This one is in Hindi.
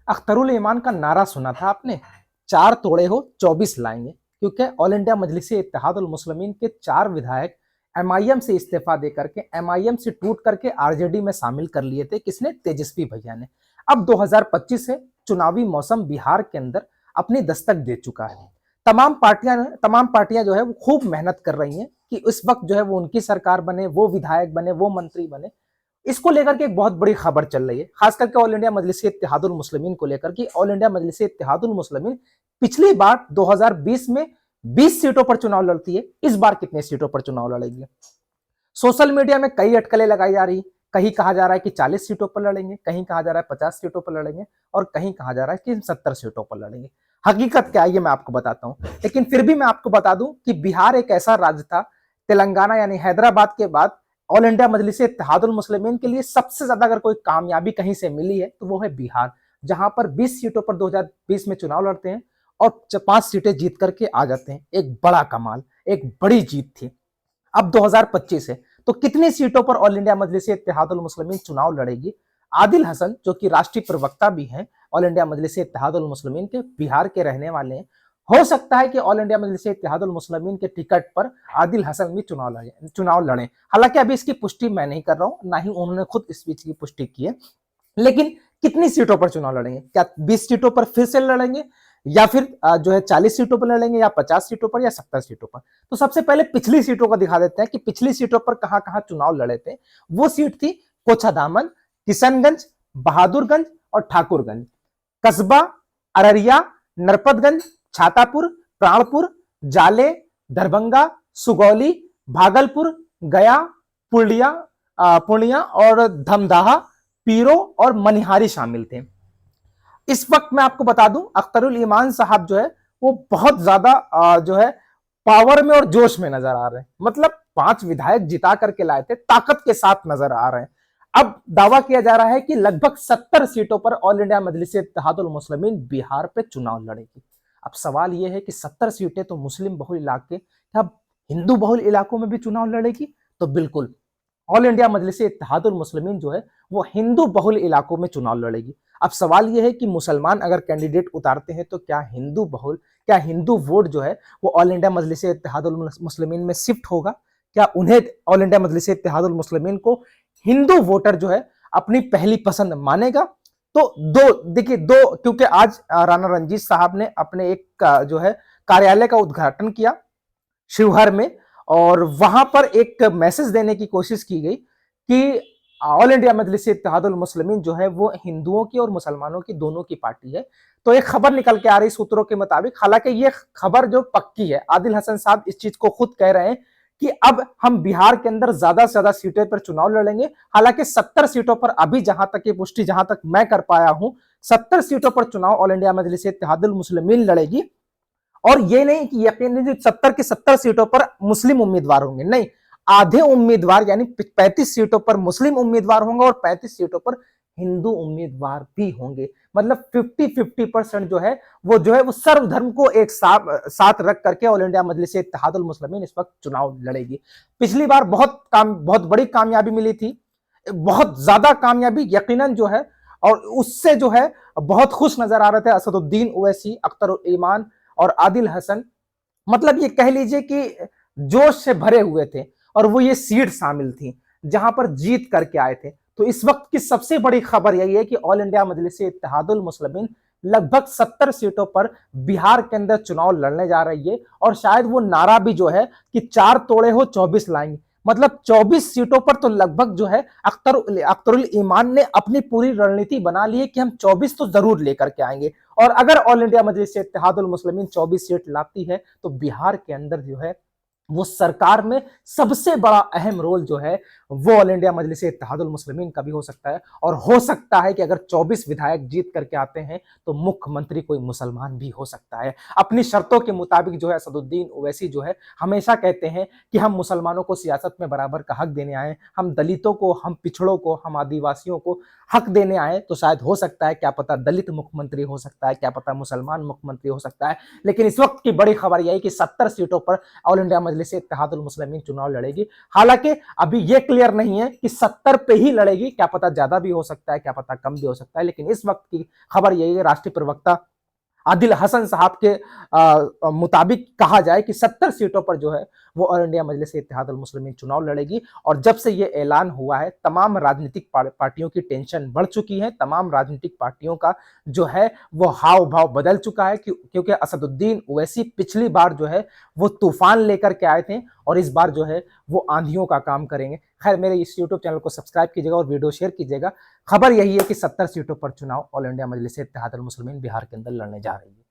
अख्तरुल ईमान का नारा सुना था आपने, 4 तोड़े हो 24 लाएंगे। क्योंकि ऑल इंडिया मजलिस इत्तेहादुल मुस्लिमीन के 4 विधायक एमआईएम से इस्तीफा दे करके, एमआईएम से टूट करके आरजेडी में शामिल कर लिए थे। किसने? तेजस्वी भैया ने। अब 2025 से चुनावी मौसम बिहार के अंदर अपनी दस्तक दे चुका है। तमाम पार्टियां जो है वो खूब मेहनत कर रही हैं कि इस वक्त जो है वो उनकी सरकार बने, वो विधायक बने, वो मंत्री बने। इसको लेकर के एक बहुत बड़ी खबर चल रही है, खास करके ऑल इंडिया मजलिस इत्तेहादुल मुस्लिमीन को लेकर कि ऑल इंडिया मजलिस इत्तेहादुल मुस्लिमीन पिछली बार 2020 में 20 सीटों पर चुनाव लड़ती है, इस बार कितने सीटों पर चुनाव लड़ेगी। सोशल मीडिया में कई अटकलें लगाई जा रही, कहीं कहा जा रहा है कि 40 सीटों पर लड़ेंगे, कहीं कहा जा रहा है 50 सीटों पर लड़ेंगे, और कहीं कहा जा रहा है कि 70 सीटों पर लड़ेंगे। हकीकत क्या है ये मैं आपको बताता हूं, लेकिन फिर भी मैं आपको बता दूं कि बिहार एक ऐसा राज्य था, तेलंगाना यानी हैदराबाद के बाद ऑल इंडिया मजलिस इत्तेहादुल मुस्लिमीन के लिए सबसे ज्यादा अगर कोई कामयाबी कहीं से मिली है तो वो है बिहार, जहां पर 20 सीटों पर 2020 में चुनाव लड़ते हैं और 5 सीटें जीत करके आ जाते हैं। एक बड़ा कमाल, एक बड़ी जीत थी। अब 2025 है तो कितनी सीटों पर ऑल इंडिया मजलिस इत्तेहादुल मुस्लिमीन चुनाव लड़ेगी? आदिल हसन जो कि राष्ट्रीय प्रवक्ता भी हैं ऑल इंडिया मजलिस इत्तेहादुल मुस्लिमीन के, बिहार के रहने वाले हैं, हो सकता है कि ऑल इंडिया मजलिस इत्तेहादुल मुस्लिमीन के टिकट पर आदिल हसन भी चुनाव लड़े। हालांकि अभी इसकी पुष्टि मैं नहीं कर रहा हूं, ना ही उन्होंने खुद इस चीज की पुष्टि की है, लेकिन कितनी सीटों पर चुनाव लड़ेंगे? क्या 20 सीटों पर फिर से लड़ेंगे, या फिर जो है 40 सीटों पर लड़ेंगे, या 50 सीटों पर, या 70 सीटों पर? तो सबसे पहले पिछली सीटों को दिखा देते हैं कि पिछली सीटों पर कहां कहां चुनाव लड़े थे। वो सीट थी कोचाधामन, किशनगंज, बहादुरगंज और ठाकुरगंज, कस्बा, अररिया, नरपतगंज, छातापुर, प्राणपुर, जाले, दरभंगा, सुगौली, भागलपुर, गया, पूर्णिया और धमदाहा, पीरो और मनिहारी शामिल थे। इस वक्त मैं आपको बता दूं अख्तरुल ईमान साहब जो है वो बहुत ज्यादा जो है पावर में और जोश में नजर आ रहे हैं। मतलब 5 विधायक जिता करके लाए थे, ताकत के साथ नजर आ रहे हैं। अब दावा किया जा रहा है कि लगभग 70 सीटों पर ऑल इंडिया मजलिस इत्तेहादुल मुस्लिमीन बिहार पे चुनाव लड़ेगी। अब सवाल यह है कि 70 सीटें तो मुस्लिम बहुल इलाके, क्या हिंदू बहुल इलाकों में भी चुनाव लड़ेगी? तो बिल्कुल, ऑल इंडिया मजलिस इत्तेहादुल मुस्लिमीन जो है वो हिंदू बहुल इलाकों में चुनाव लड़ेगी। अब सवाल यह है कि मुसलमान अगर कैंडिडेट उतारते हैं तो क्या हिंदू वोट जो है वो ऑल इंडिया मजलिस इत्तेहादुल मुस्लिमीन में शिफ्ट होगा? क्या उन्हें, ऑल इंडिया मजलिस इत्तेहादुल मुस्लिमीन को हिंदू वोटर जो है अपनी पहली पसंद मानेगा? तो दो, क्योंकि आज राणा रंजीत साहब ने अपने एक जो है कार्यालय का उद्घाटन किया शिवहर में, और वहां पर एक मैसेज देने की कोशिश की गई कि ऑल इंडिया मजलिस इत्तेहादुल मुस्लिमीन जो है वो हिंदुओं की और मुसलमानों की दोनों की पार्टी है। तो एक खबर निकल के आ रही सूत्रों के मुताबिक, हालांकि ये खबर जो पक्की है, आदिल हसन साहब इस चीज को खुद कह रहे हैं कि अब हम बिहार के अंदर ज्यादा से ज्यादा सीटें पर चुनाव लड़ेंगे। हालांकि 70 सीटों पर अभी जहां तक ये पुष्टि जहां तक मैं कर पाया हूं, 70 सीटों पर चुनाव ऑल इंडिया मजलिस इत्तेहादुल मुस्लिमीन लड़ेगी। और ये नहीं कि यकीन 70 की 70 सीटों पर मुस्लिम उम्मीदवार होंगे, नहीं, आधे उम्मीदवार यानी 35 सीटों पर मुस्लिम उम्मीदवार होंगे और 35 सीटों पर हिंदू उम्मीदवार भी होंगे। मतलब 50-50% जो है वो सर्वधर्म को एक साथ रख करके ऑल इंडिया मजलिस इत्तेहादुल मुस्लिमीन इस वक्त चुनाव लड़ेगी। पिछली बार बहुत बड़ी कामयाबी मिली थी, बहुत ज्यादा कामयाबी यकीनन जो है, और उससे जो है बहुत खुश नजर आ रहे थे असदुद्दीन ओवैसी, अख्तरुल ईमान और आदिल हसन। मतलब ये कह लीजिए कि जोश से भरे हुए थे, और वो ये सीट शामिल थी जहां पर जीत करके आए थे। तो इस वक्त की सबसे बड़ी खबर यही है कि ऑल इंडिया मजलिस इत्तेहादुल मुस्लिमीन लगभग 70 सीटों पर बिहार के अंदर चुनाव लड़ने जा रही है, और शायद वो नारा भी जो है कि 4 तोड़े हो 24 लाएंगे। मतलब 24 सीटों पर तो लगभग जो है अख्तरुल ईमान ने अपनी पूरी रणनीति बना ली है कि हम 24 तो जरूर लेकर के आएंगे। और अगर ऑल इंडिया मजलिस इत्तेहादुल मुस्लिमीन 24 सीट लाती है तो बिहार के अंदर जो है वो सरकार में सबसे बड़ा अहम रोल जो है वो ऑल इंडिया मजलिस इत्तेहादुल मुस्लिमीन का भी हो सकता है। और हो सकता है कि अगर 24 विधायक जीत करके आते हैं तो मुख्यमंत्री कोई मुसलमान भी हो सकता है। अपनी शर्तों के मुताबिक जो है असदुद्दीन ओवैसी जो है हमेशा कहते हैं कि हम मुसलमानों को सियासत में बराबर का हक देने आए, हम दलितों को, हम पिछड़ों को, हम आदिवासियों को हक देने आए। तो शायद हो सकता है, क्या पता दलित मुख्यमंत्री हो सकता है, क्या पता मुसलमान मुख्यमंत्री हो सकता है। लेकिन इस वक्त की बड़ी खबर यह है कि 70 सीटों पर ऑल इंडिया मजलिस इत्तेहादुल मुस्लिमीन चुनाव लड़ेगी। हालांकि अभी ये क्लियर नहीं है कि 70 पे ही लड़ेगी, क्या पता ज्यादा भी हो सकता है, क्या पता कम भी हो सकता है, लेकिन इस वक्त की खबर यही है, राष्ट्रीय प्रवक्ता आदिल हसन साहब के मुताबिक कहा जाए कि 70 सीटों पर जो है वो ऑल इंडिया मजलिस इत्तेहादुल मुस्लिमीन चुनाव लड़ेगी। और जब से ये ऐलान हुआ है तमाम राजनीतिक पार्टियों की टेंशन बढ़ चुकी है, तमाम राजनीतिक पार्टियों का जो है वो हाव भाव बदल चुका है, क्योंकि असदुद्दीन ओवैसी पिछली बार जो है वो तूफान लेकर के आए थे और इस बार जो है वो आंधियों का काम करेंगे। खैर, मेरे इस यूट्यूब चैनल को सब्सक्राइब कीजिएगा और वीडियो शेयर कीजिएगा। खबर यही है कि 70 सीटों पर चुनाव ऑल इंडिया मजलिस इत्तेहादुल मुस्लिमीन बिहार के अंदर लड़ने जा रही है।